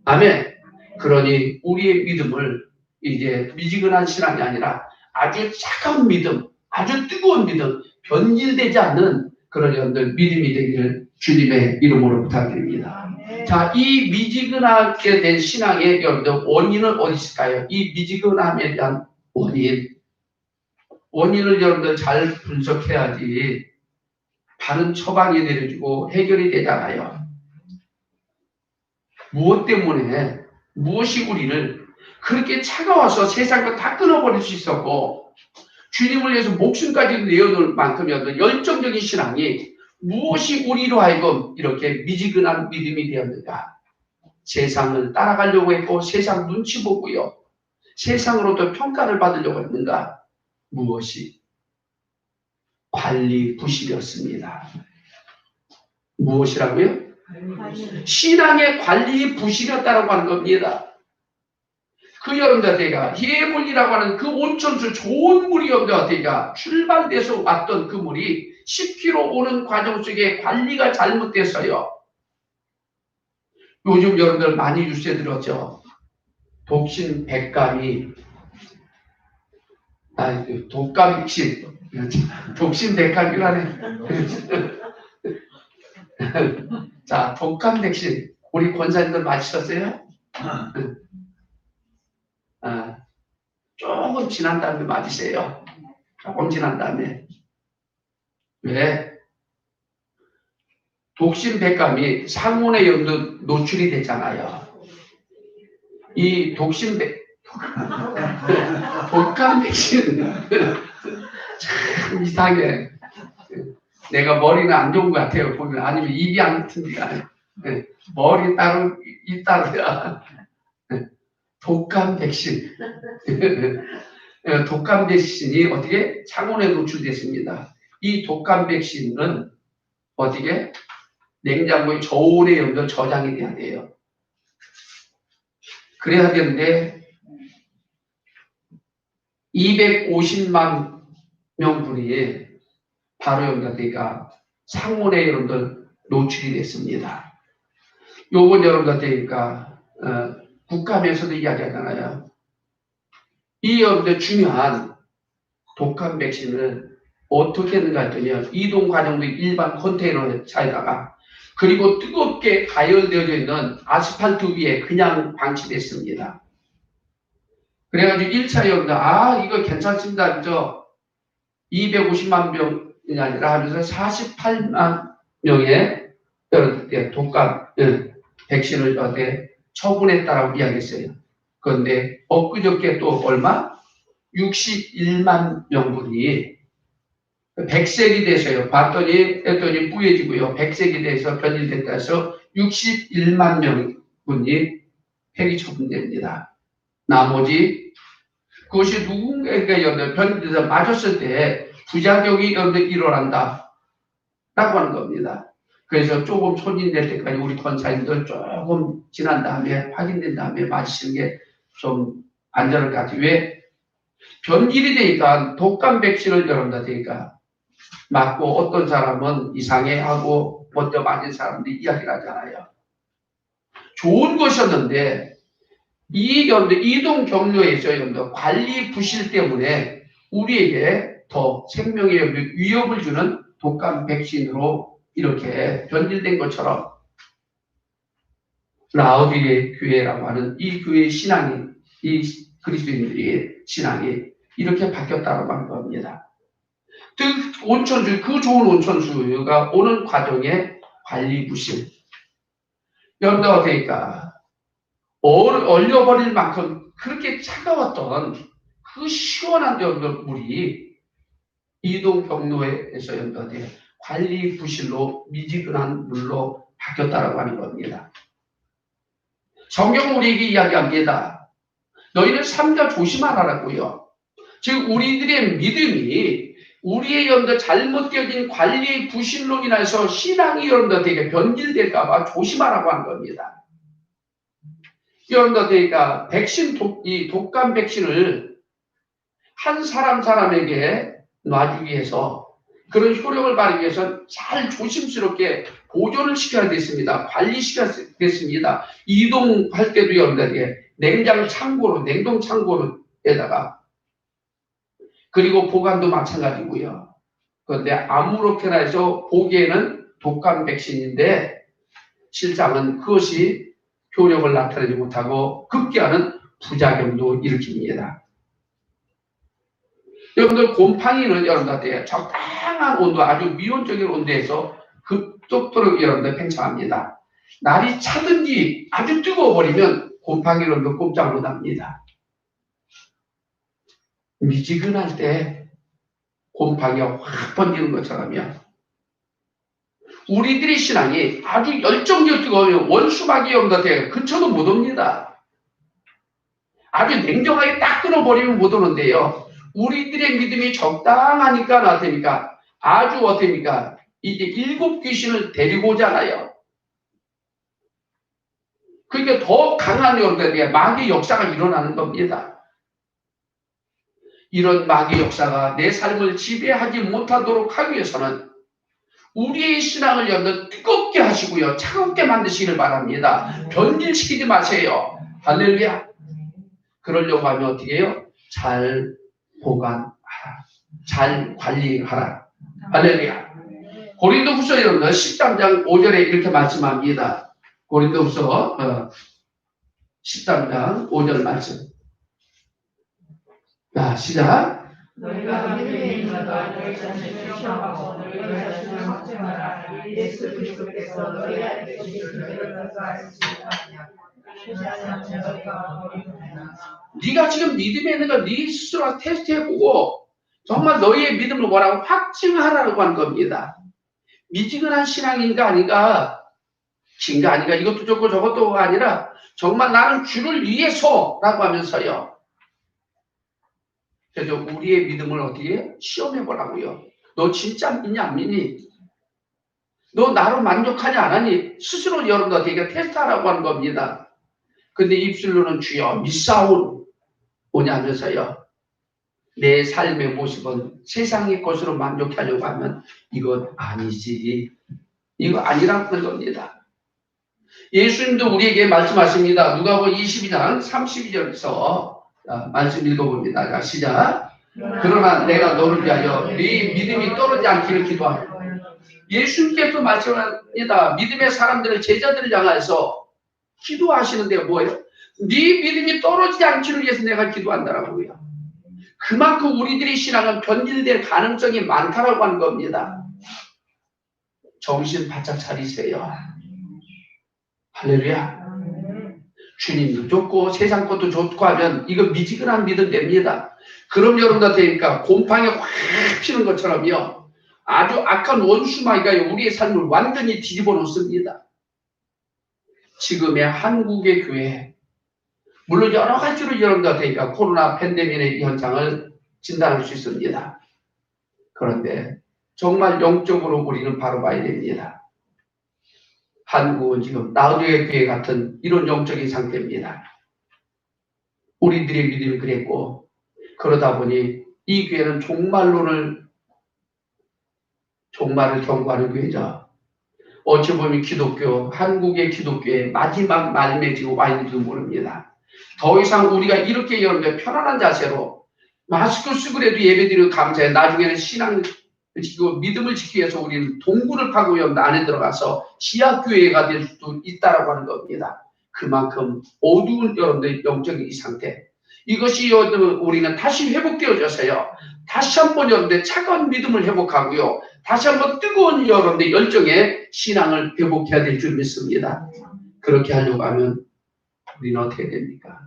아멘. 그러니 우리의 믿음을 이제 미지근한 신앙이 아니라 아주 차가운 믿음, 아주 뜨거운 믿음, 변질되지 않는 그런 여러분들 믿음이 되기를 주님의 이름으로 부탁드립니다. 자, 이 미지근하게 된 신앙의 여러분들 원인은 어디 있을까요? 이 미지근함에 대한 원인을 여러분들 잘 분석해야지 바른 처방이 내려지고 해결이 되잖아요. 무엇 때문에 무엇이 우리를 그렇게 차가워서 세상 거 다 끊어버릴 수 있었고 주님을 위해서 목숨까지 내어놓을 만큼이었던 열정적인 신앙이 무엇이 우리로 하여금 이렇게 미지근한 믿음이 되었는가? 세상을 따라가려고 했고 세상 눈치 보고요. 세상으로부터 평가를 받으려고 했는가? 무엇이? 관리 부실이었습니다. 무엇이라고요? 신앙의 관리 부실이었다고 하는 겁니다. 그 여러분들에게 예물이라고 하는 그 온천수 좋은 물이 여러분들에게 출발돼서 왔던 그 물이 10km 오는 과정 속에 관리가 잘못돼서요. 요즘 여러분들 많이 뉴스에 들었죠. 독신 백감이 독감식 독신 백감이라네. 자, 독감 백신 우리 권사님들 맞으셨어요? 조금 지난 다음에 맞으세요. 조금 지난 다음에. 왜? 독신 백감이 상온에 노출이 되잖아요. 이 독감 백신 참 이상해. 내가 머리는 안 좋은 것 같아요. 보면 아니면 입이 안 튼지가 머리 따로 입 따로야. 독감 백신. 독감 백신이 어떻게 창원에 노출됐습니다. 이 독감 백신은 어떻게 냉장고에 저온의 염도 저장이 돼야 돼요. 그래야 되는데 250만 명분이 바로 여러분들과 상온에 여러분들 노출이 됐습니다. 요번 여러분들과 국감에서도 이야기하잖아요. 이 여러분들 중요한 독감 백신을 어떻게 했는가 했더니 이동 과정도 일반 컨테이너 차에다가 그리고 뜨겁게 가열되어져 있는 아스팔트 위에 그냥 방치됐습니다. 그래가지고 1차 여러분들 이거 괜찮습니다. 그죠? 250만 명이 아니라 하면서 48만 명의 독감 백신을 처분했다라고 이야기했어요. 그런데 엊그저께 또 얼마? 61만 명분이 백색이 돼서요. 했더니 뿌얘지고요. 백색이 돼서 변질됐다 해서 61만 명분이 폐기 처분됩니다. 나머지 그것이 누군가에게 변질돼서 맞았을 때 부작용이 일어난다 라고 하는 겁니다. 그래서 조금 소진될 때까지 우리 권사님들 조금 지난 다음에 확인된 다음에 맞으시는 게 좀 안전할 것 같아요. 왜? 변질이 되니까 독감 백신을 여러분들 되니까 맞고 어떤 사람은 이상해하고 먼저 맞은 사람들이 이야기를 하잖아요. 좋은 것이었는데 여러분들 이동 경로에서 여러분들 관리 부실 때문에 우리에게 더 생명의 위협을 주는 독감 백신으로 이렇게 변질된 것처럼 라오디게 교회라고 하는 이 교회의 신앙이, 이 그리스도인들의 신앙이 이렇게 바뀌었다고 하는 겁니다. 그 좋은 온천수가 오는 과정에 관리 부실. 여러분들 어떻습니까? 얼려버릴 만큼 그렇게 차가웠던 그 시원한 여러분들 물이 이동 경로에서 여러분들 관리 부실로 미지근한 물로 바뀌었다고 하는 겁니다. 성경은 우리에게 이야기합니다. 너희는 삼가 조심하라고요. 즉 우리들의 믿음이 우리의 여러분들 잘못되어진 관리 부실로 인해서 신앙이 여러분들 되게 변질될까봐 조심하라고 하는 겁니다. 여러분들 그러니까 이 독감 백신을 한 사람에게 놔주기 위해서 그런 효력을 발휘하기 위해서 잘 조심스럽게 보존을 시켜야 됐습니다. 관리시켜야 됐습니다. 이동할 때도 여러분들에게 냉장 창고로, 냉동 창고로에다가 그리고 보관도 마찬가지고요. 그런데 아무렇게나 해서 보기에는 독감 백신인데 실상은 그것이 효력을 나타내지 못하고 급기야는 부작용도 일으킵니다. 여러분들 곰팡이는 여러분들한테 적당한 온도, 아주 미온적인 온도에서 급속도로 여러분들 팽창합니다. 날이 차든지 아주 뜨거워버리면 곰팡이는 꼼짝 못합니다. 미지근할 때 곰팡이가 확 번지는 것처럼요. 우리들의 신앙이 아주 열정적으로 뜨거우면 원수막이 여러분들한테 근처도 못 옵니다. 아주 냉정하게 딱 끊어버리면 못 오는데요. 우리들의 믿음이 적당하니까 나타니까 아주 어떻습니까? 이제 7 귀신을 데리고 오잖아요. 그러니까 더 강한 여러분들에게 마귀의 역사가 일어나는 겁니다. 이런 마귀의 역사가 내 삶을 지배하지 못하도록 하기 위해서는 우리의 신앙을 여러분 뜨겁게 하시고요. 차갑게 만드시기를 바랍니다. 변질시키지 마세요. 할렐루야. 그러려고 하면 어떻게 해요? 잘 보관하라. 잘 관리하라. 할렐루야. 고린도후서 여러분들 13장 5절에 이렇게 말씀합니다. 고린도후서 13장 5절 말씀. 자, 시작. 너희가 믿음에 있는 것 너희 자신을 시험하고 너희 자신을 확증하라. 예수 그리스도께서 너희 안에 계시는 너희를 알지 아니하냐. 네가 지금 믿음에 있는 거 네 스스로 테스트해보고 정말 너희의 믿음을 뭐라고 확증하라고 하는 겁니다. 미지근한 신앙인가 아닌가, 진가 아닌가, 이것도 좋고 저것도 아니라 정말 나는 주를 위해서라고 하면서요. 그래서 우리의 믿음을 어떻게 시험해보라고요. 너 진짜 믿니 안 믿니? 너 나로 만족하니 안 하니? 스스로 여러분들에게 테스트하라고 하는 겁니다. 근데 입술로는 주여 믿사오니 하면서요. 내 삶의 모습은 세상의 것으로 만족하려고 하면 이건 아니지. 이거 아니라는 겁니다. 예수님도 우리에게 말씀하십니다. 누가복음 22장 32절에서 말씀 읽어봅니다. 자, 시작. 그러나 내가 너를 위하여 네 믿음이 떨어지지 않기를 기도하노. 예수님께서 말씀합니다. 믿음의 사람들을 제자들을 향해서 기도하시는데 뭐예요? 네 믿음이 떨어지지 않기를 위해서 내가 기도한다라고요. 그만큼 우리들의 신앙은 변질될 가능성이 많다라고 하는 겁니다. 정신 바짝 차리세요. 할렐루야. 주님도 좋고 세상 것도 좋고 하면 이거 미지근한 믿음 됩니다. 그럼 여러분들 되니까 곰팡이 확 피는 것처럼요. 아주 악한 원수마귀가 우리의 삶을 완전히 뒤집어 놓습니다. 지금의 한국의 교회, 물론 여러 가지로 여러분들 되니까 코로나 팬데믹의 현상을 진단할 수 있습니다. 그런데 정말 영적으로 우리는 바로 봐야 됩니다. 한국은 지금 라오디게 교회 같은 이런 영적인 상태입니다. 우리들의 믿음이 그랬고 그러다 보니 이 교회는 종말을 경고하는 교회죠. 어찌 보면 기독교, 한국의 기독교의 마지막 말미에 지금 와 있는지도 모릅니다. 더 이상 우리가 이렇게 여러분들 편안한 자세로 마스크 쓰고 그래도 예배드리고 감사해. 나중에는 신앙 지키고 믿음을 지키기 위해서 우리는 동굴을 파고 여러분들 안에 들어가서 지하교회가 될 수도 있다라고 하는 겁니다. 그만큼 어두운 여러분들 영적인 이 상태. 이것이 여러분 우리는 다시 회복되어져서요. 다시 한번 여러분들 차가운 믿음을 회복하고요. 다시 한번 뜨거운 여러분들 열정의 신앙을 회복해야 될 줄 믿습니다. 그렇게 하려고 하면 우리는 어떻게 됩니까?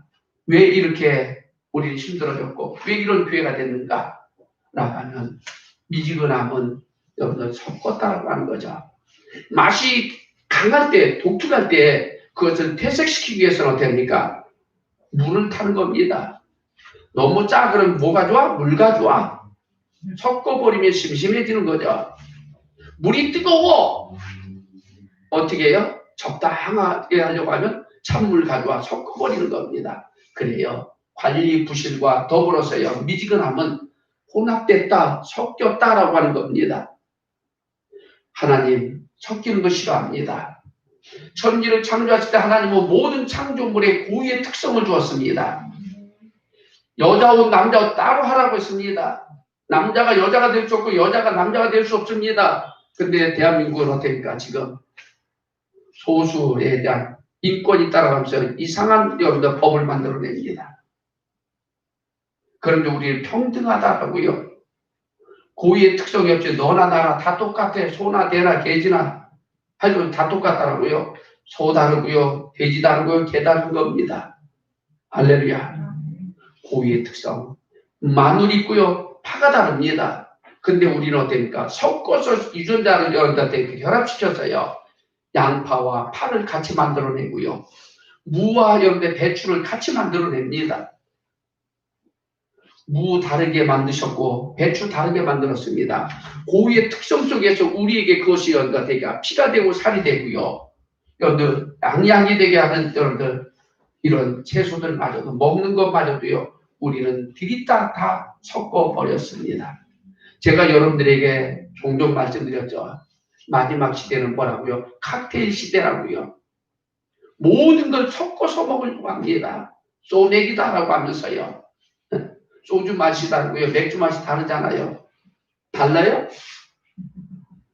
왜 이렇게 우리는 힘들어졌고 왜 이런 교회가 됐는가? 라고 하면 미지근함은 여러분들 섞었다라고 하는 거죠. 맛이 강할 때, 독특할 때 그것을 퇴색시키기 위해서는 어떻게 합니까? 물을 타는 겁니다. 너무 짜 그러면 뭐가 좋아? 물가 좋아. 섞어버리면 심심해지는 거죠. 물이 뜨거워. 어떻게 해요? 적당하게 하려고 하면 찬물 가져와 섞어버리는 겁니다. 그래요. 관리 부실과 더불어서요. 미지근함은 혼합됐다, 섞였다라고 하는 겁니다. 하나님 섞이는 거 싫어합니다. 천지를 창조하실 때 하나님은 모든 창조물에 고유의 특성을 주었습니다. 여자와 남자와 따로 하라고 했습니다. 남자가 여자가 될 수 없고 여자가 남자가 될 수 없습니다. 근데 대한민국은 어떻습니까? 지금 소수에 대한 인권이 따라가면서 이상한 여러분들 법을 만들어냅니다. 그런데 우리는 평등하다라고요. 고유의 특성이 없이 너나 나나 다 똑같아. 소나 개나 개지나 하여튼 다 똑같다라고요. 소 다르고요. 돼지 다르고요. 개 다른 겁니다. 할렐루야. 고유의 특성. 마늘 있고요. 파가 다릅니다. 근데 우리는 어떻습니까? 섞어서 유전자를 여러분들한테 결합시켜서요. 양파와 파를 같이 만들어내고요. 무와 여러분들 배추를 같이 만들어냅니다. 무 다르게 만드셨고 배추 다르게 만들었습니다. 고유의 특성 속에서 우리에게 그것이 여러분들 피가 되고 살이 되고요. 여러분들 양양이 되게 하는 여러분들 이런 채소들마저도 먹는 것마저도요. 우리는 디리다 다 섞어버렸습니다. 제가 여러분들에게 종종 말씀드렸죠. 마지막 시대는 뭐라고요? 칵테일 시대라고요. 모든 걸 섞어서 먹으려고 합니다. 소맥이다라고 하면서요. 소주 맛이 다르고요. 맥주 맛이 다르잖아요. 달라요?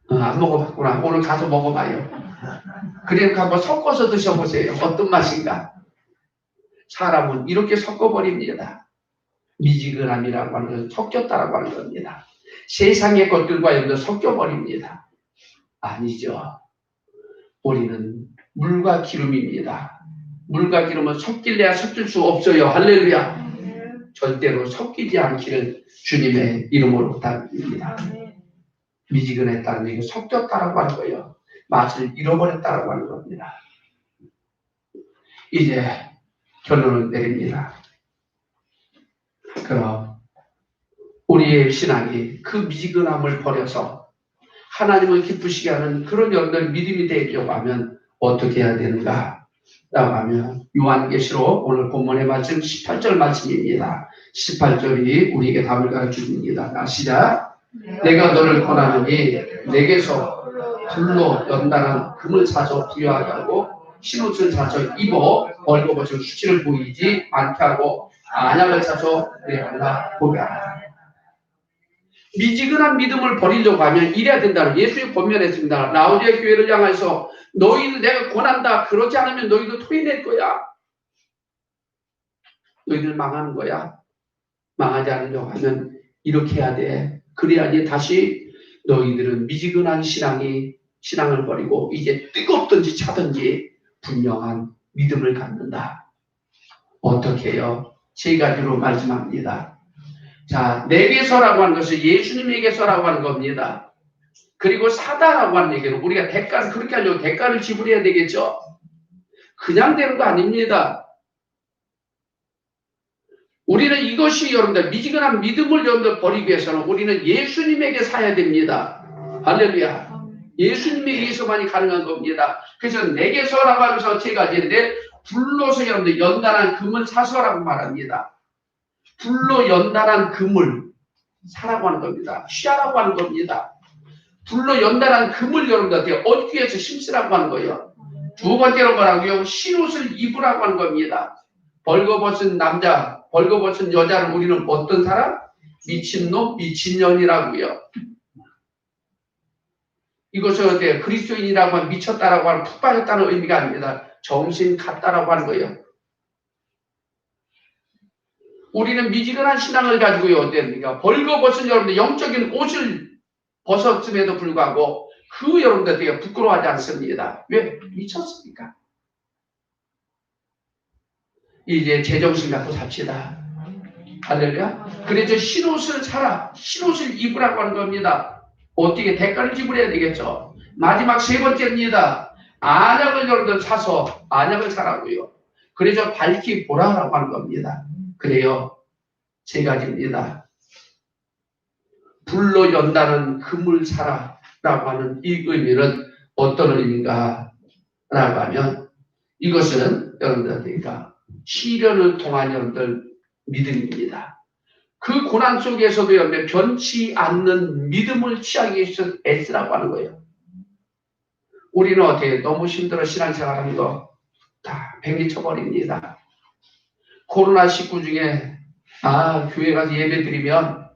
안 먹어봤구나. 오늘 가서 먹어봐요. 그러니까 한번 섞어서 드셔보세요. 어떤 맛인가? 사람은 이렇게 섞어버립니다. 미지근함이라고 하는 것은 섞였다라고 하는 겁니다. 세상의 것들과 여러분 섞여버립니다. 아니죠. 우리는 물과 기름입니다. 물과 기름은 섞일래야 섞일 수 없어요. 할렐루야. 절대로 섞이지 않기를 주님의 이름으로 부탁드립니다. 미지근했다는 얘기 섞였다라고 하는 거예요. 맛을 잃어버렸다라고 하는 겁니다. 이제 결론을 내립니다. 그럼 우리의 신앙이 그 미지근함을 버려서 하나님을 기쁘시게 하는 그런 여러분들 믿음이 되려고 하면 어떻게 해야 되는가? 라고 하면 요한계시록 오늘 본문의 말씀 18절 말씀입니다. 18절이 우리에게 답을 가르쳐줍니다. 시작. 내가 너를 권하노니 내게서 불로 연단한 금을 사서 부여하게 하고 흰옷을 사서 입어 벌거벗은 수치를 보이지 않게 하고 안약을 사서 내하라 보게 하라. 미지근한 믿음을 버리려고 하면 이래야 된다는 예수님 권면했습니다. 라오디아 교회를 향해서 너희는 내가 권한다. 그러지 않으면 너희도 토해낼 거야. 너희들 망하는 거야. 망하지 않으려고 하면 이렇게 해야 돼. 그래야지 다시 너희들은 미지근한 신앙을 버리고 이제 뜨겁든지 차든지 분명한 믿음을 갖는다. 어떻게 해요? 세 가지로 말씀합니다. 자, 내게서라고 하는 것은 예수님에게서라고 하는 겁니다. 그리고 사다라고 하는 얘기는 우리가 대가를 그렇게 하려고 대가를 지불해야 되겠죠. 그냥 되는 거 아닙니다. 우리는 이것이 여러분들 미지근한 믿음을 여러분들 버리기 위해서는 우리는 예수님에게 사야 됩니다. 할렐루야. 예수님에 의해서만이 가능한 겁니다. 그래서 내게서라고 하면서 세 가지인데 불로서 여러분들 연단한 금을 사서라고 말합니다. 불로 연단한 금을 사라고 하는 겁니다. 취하라고 하는 겁니다. 불로 연단한 금을 여러분들한테 얻기 위해서 힘쓰라고 하는 거예요. 두 번째로 뭐라고요? 흰옷을 입으라고 하는 겁니다. 벌거벗은 남자, 벌거벗은 여자를 우리는 어떤 사람? 미친놈, 미친년이라고요. 이것은 어때요? 그리스도인이라고 하면 미쳤다라고 하는 푹 빠졌다는 의미가 아닙니다. 정신 같다라고 하는 거예요. 우리는 미지근한 신앙을 가지고요. 어땠습니까? 벌거벗은 여러분들 영적인 옷을 벗었음에도 불구하고 그 여러분들 되게 부끄러워하지 않습니다. 왜? 미쳤습니까? 이제 제정신 갖고 삽시다. 할렐루야. 그래서 흰옷을 사라. 흰옷을 입으라고 하는 겁니다. 어떻게 대가를 지불해야 되겠죠. 마지막 세 번째입니다. 안약을 여러분들 사서 안약을 사라고요. 그래서 밝히 보라라고 하는 겁니다. 그래요. 세 가지입니다. 불로 연다는 금을 사라라고 하는 이 의미는 어떤 의미인가 라고 하면 이것은 여러분들과 시련을 통한 여러분들 믿음입니다. 그 고난 속에서도 여러분들 변치 않는 믿음을 취하기 위해서 애쓰라고 하는 거예요. 우리는 어떻게 너무 힘들어 신앙생활하는 거 다 팽개쳐버립니다. 코로나19 중에 교회 가서 예배 드리면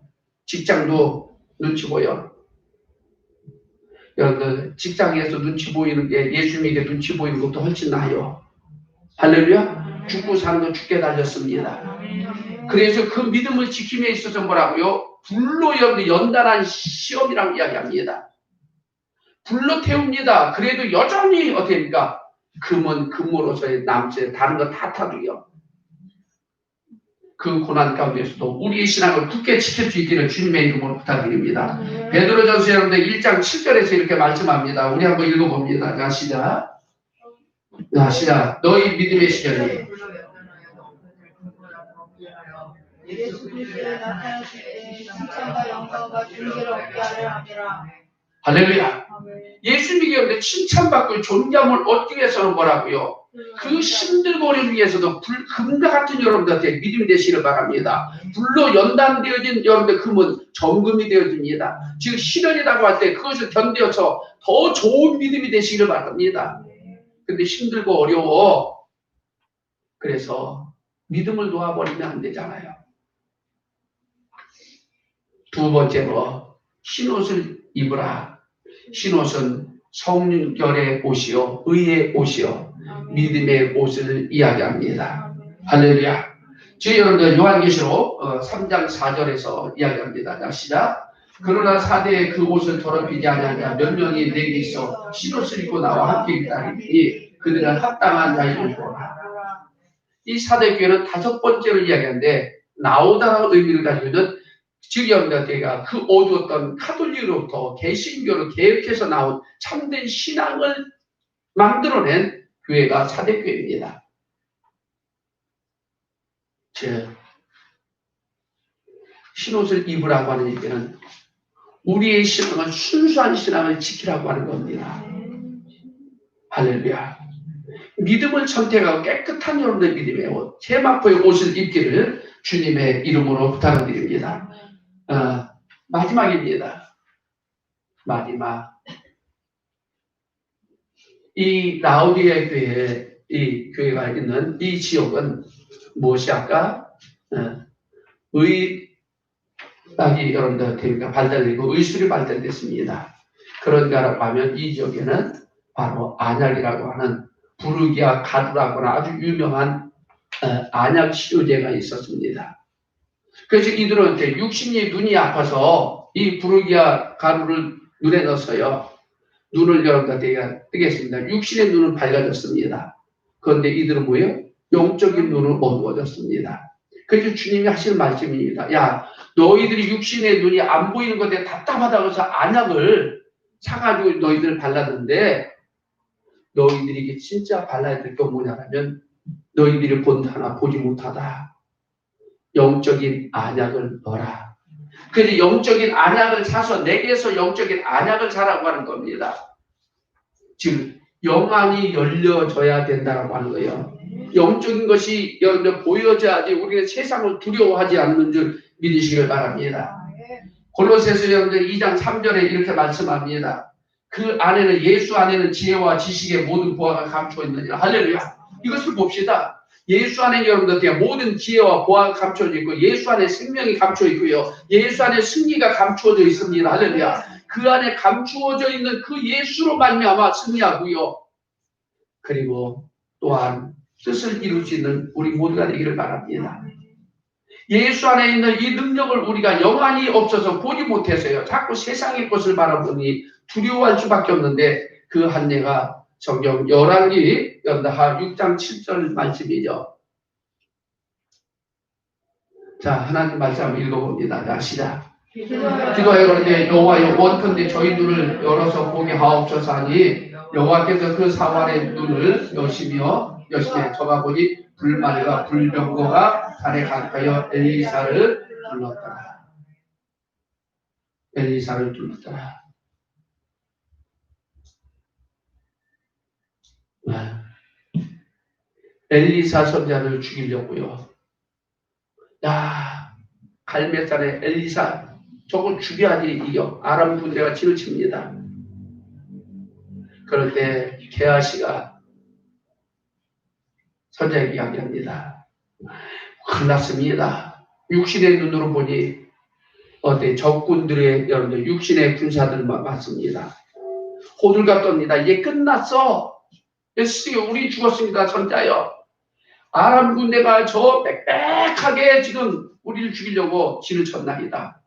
직장도 눈치 보여. 여러분들 직장에서 눈치 보이는 게 예수님에게 눈치 보이는 것도 훨씬 나아요. 할렐루야. 죽고 사는 건 죽게 달렸습니다. 그래서 그 믿음을 지킴에 있어서 뭐라고요? 불로 연단한 시험이라고 이야기합니다. 불로 태웁니다. 그래도 여전히 어떻게 합니까? 금은 금으로서의 남체 다른 거 다 타도요. 그 고난 가운데서도 우리의 신앙을 굳게 지킬 수 있기를 주님의 이름으로 부탁드립니다. 베드로전서 여러분들 1장 7절에서 이렇게 말씀합니다. 우리 한번 읽어봅니다. 자, 시작. 너희 믿음의 시절이 예수 그리스도의 나타나실 때 칭찬과 영광과 존귀를 얻게 하려 함이라. 할렐루야. 예수 믿기에 칭찬받고 존귀함을 얻기 위해서는 뭐라고요? 그 힘들고 어려움 위해서도 금과 같은 여러분들한테 믿음이 되시기를 바랍니다. 불로 연단되어진 여러분들 금은 정금이 되어집니다. 지금 시련이라고 할 때 그것을 견뎌서 더 좋은 믿음이 되시기를 바랍니다. 근데 힘들고 어려워. 그래서 믿음을 놓아버리면 안 되잖아요. 두 번째로 흰옷을 입으라. 흰옷은 성결의 옷이요 의의 옷이요 믿음의 옷을 이야기합니다. 할렐루야. 주 여러분들 요한계시록 3장 4절에서 이야기합니다. 자, 시작. 그러나 사대에 그 옷을 더럽히지 아니하냐 몇 명이 내게 있어 흰옷을 입고 나와 함께 있다니 그들은 합당한 자임을 보라. 이 사대교회는 다섯 번째로 이야기하는데 나오다라는 의미를 가지고 있는 즉 여러분들과 그 어두웠던 카톨릭으로부터 개신교로 개혁해서 나온 참된 신앙을 만들어낸 교회가 사대교회입니다. 즉 흰옷을 입으라고 하는 얘기는 우리의 신앙은 순수한 신앙을 지키라고 하는 겁니다. 할렐루야. 믿음을 선택하고 깨끗한 여러분의 믿음의 옷, 세마포의 옷을 입기를 주님의 이름으로 부탁을 드립니다. 마지막입니다. 마지막. 이 라우디에 교회, 이 교회가 있는 이 지역은 무엇이 아까 의학이 여러분들 발달되고 의술이 발달됐습니다. 그런가라고 하면 이 지역에는 바로 안약이라고 하는 부르기아 가루라고 하는 아주 유명한 안약 치료제가 있었습니다. 그래서 이들은 육신이 눈이 아파서 이 부르기아 가루를 눈에 넣어서요. 눈을 여러분들 뜨겠습니다. 육신의 눈은 밝아졌습니다. 그런데 이들은 뭐예요? 영적인 눈은 어두워졌습니다. 그래서 주님이 하시는 말씀입니다. 야, 너희들이 육신의 눈이 안 보이는 것에 답답하다고 해서 안약을 사가지고 너희들 발랐는데 너희들이 이게 진짜 발라야 될 게 뭐냐면 너희들이 본다 하나 보지 못하다. 영적인 안약을 넣어라. 그래서 영적인 안약을 사서 내게서 영적인 안약을 사라고 하는 겁니다. 즉 영안이 열려져야 된다고 하는 거예요. 영적인 것이 여러분들 보여져야지 우리가 세상을 두려워하지 않는 줄 믿으시길 바랍니다. 골로새서 여러분들 2장 3절에 이렇게 말씀합니다. 그 안에는 예수 안에는 지혜와 지식의 모든 보화가 감추어 있느니라. 할렐루야. 이것을 봅시다. 예수 안에 여러분들 모든 지혜와 보화가 감춰져 있고 예수 안에 생명이 감춰 있고요. 예수 안에 승리가 감추어져 있습니다. 할렐루야. 그 안에 감추어져 있는 그 예수로 말미암아 승리하고요. 그리고 또한 뜻을 이룰 수 있는 우리 모두가 되기를 바랍니다. 예수 안에 있는 이 능력을 우리가 영안이 없어서 보지 못해서요. 자꾸 세상의 것을 바라보니 두려워할 수밖에 없는데 그 한례가 성경 열왕기 연다하 6장 7절 말씀이죠. 자, 하나님 말씀 한번 읽어봅니다. 자, 시작. 기도하여 그런데 여호와여 원컨대 저희 눈을 열어서 보게 하옵소서 하니 여호와께서 그 사활의 눈을 여시며 저가 보니 불말과 불병거가 산에 가까이어 엘리사를 불렀더라. 엘리사를 불렀더라. 엘리사 선자를 죽이려고요. 야, 갈멜산에 엘리사 저거 죽여야지 이겨. 아람 군대가 진을 칩니다. 그럴 때 게하시가 선자에게 이야기합니다. 큰일 났습니다. 육신의 눈으로 보니 적군들의 여러분들 육신의 군사들만 맞습니다. 호들갑 떱니다. 이제 끝났어. 우리 죽었습니다. 선자여. 아람 군대가 저 빽빽하게 지금 우리를 죽이려고 진을 쳤나이다.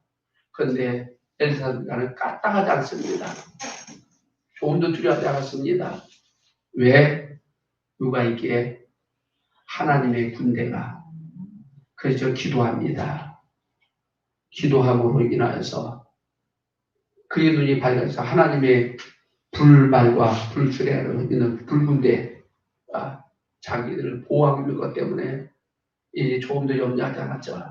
그런데 엘리사는 까딱하지 않습니다. 조금도 두려워하지 않았습니다. 왜? 누가 있기에? 하나님의 군대가. 그래서 기도합니다. 기도함으로 인하여서 그의 눈이 밝아서 하나님의 불말과 불출에 있는 불군대가 자기들을 보호하고 있는 것 때문에 이제 조금 더 염려하지 않았죠.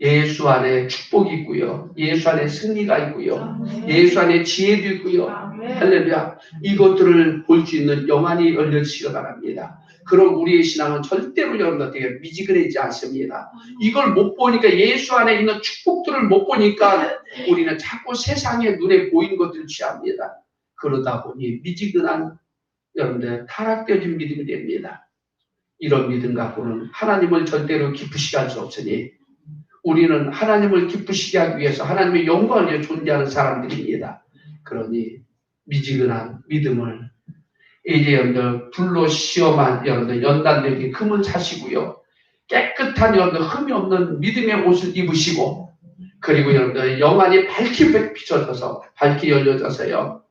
예수 안에 축복이 있고요. 예수 안에 승리가 있고요. 예수 안에 지혜도 있고요. 할렐루야. 이것들을 볼 수 있는 영안이 열려지시기 바랍니다. 그럼 우리의 신앙은 절대로 여러분들에게 미지근해지지 않습니다. 이걸 못 보니까 예수 안에 있는 축복들을 못 보니까 우리는 자꾸 세상의 눈에 보이는 것들을 취합니다. 그러다 보니 미지근한 여러분들 타락되어진 믿음이 됩니다. 이런 믿음 갖고는 하나님을 절대로 기쁘시게 할 수 없으니 우리는 하나님을 기쁘시게 하기 위해서 하나님의 영광을 위해 존재하는 사람들입니다. 그러니 미지근한 믿음을 이제 여러분들 불로 시험한 여러분들 연단되게 금을 차시고요. 깨끗한 여러분들 흠이 없는 믿음의 옷을 입으시고 그리고 여러분들 영안이 밝게 비춰져서 밝게 열려져서요.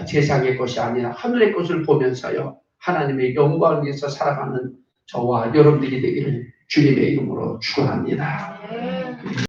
세상의 것이 아니라 하늘의 것을 보면서요. 하나님의 영광을 위해서 살아가는 저와 여러분들이 되기를 주님의 이름으로 축원합니다.